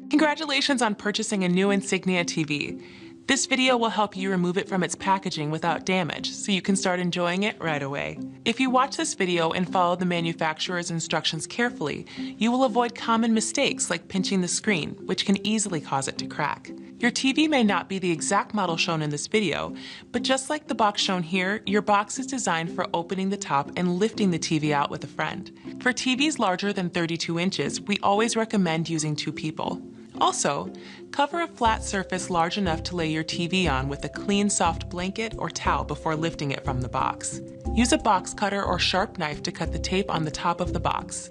Congratulations on purchasing a new Insignia TV. This video will help you remove it from its packaging without damage, so you can start enjoying it right away. If you watch this video and follow the manufacturer's instructions carefully, you will avoid common mistakes like pinching the screen, which can easily cause it to crack. Your TV may not be the exact model shown in this video, but just like the box shown here, your box is designed for opening the top and lifting the TV out with a friend. For TVs larger than 32 inches, we always recommend using 2 people. Also, cover a flat surface large enough to lay your TV on with a clean, soft blanket or towel before lifting it from the box. Use a box cutter or sharp knife to cut the tape on the top of the box.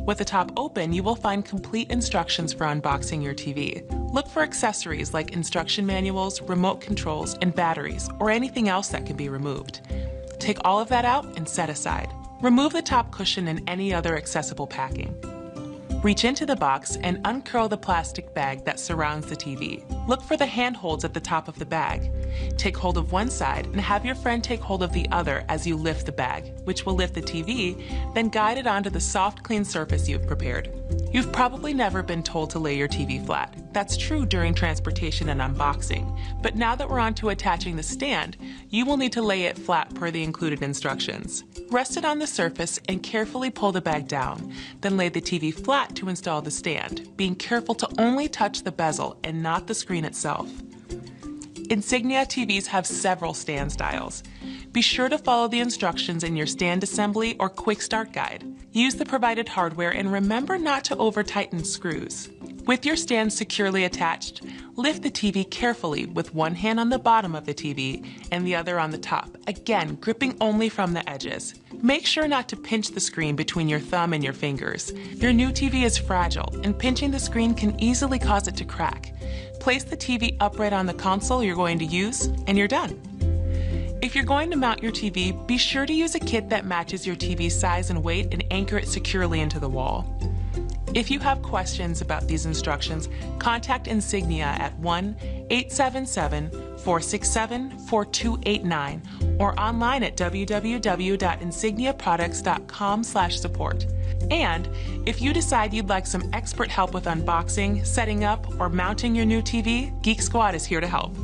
With the top open, you will find complete instructions for unboxing your TV. Look for accessories like instruction manuals, remote controls, and batteries, or anything else that can be removed. Take all of that out and set aside. Remove the top cushion and any other accessible packing. Reach into the box and uncurl the plastic bag that surrounds the TV. Look for the handholds at the top of the bag. Take hold of one side and have your friend take hold of the other as you lift the bag, which will lift the TV, then guide it onto the soft, clean surface you've prepared. You've probably never been told to lay your TV flat. That's true during transportation and unboxing, but now that we're on to attaching the stand, you will need to lay it flat per the included instructions. Rest it on the surface and carefully pull the bag down, then lay the TV flat to install the stand, being careful to only touch the bezel and not the screen itself. Insignia TVs have several stand styles. Be sure to follow the instructions in your stand assembly or quick start guide. Use the provided hardware and remember not to over-tighten screws. With your stand securely attached, lift the TV carefully with one hand on the bottom of the TV and the other on the top, again gripping only from the edges. Make sure not to pinch the screen between your thumb and your fingers. Your new TV is fragile, and pinching the screen can easily cause it to crack. Place the TV upright on the console you're going to use, and you're done. If you're going to mount your TV, be sure to use a kit that matches your TV's size and weight and anchor it securely into the wall. If you have questions about these instructions, contact Insignia at 1-877-467-4289 or online at www.insigniaproducts.com/support. And if you decide you'd like some expert help with unboxing, setting up, or mounting your new TV, Geek Squad is here to help.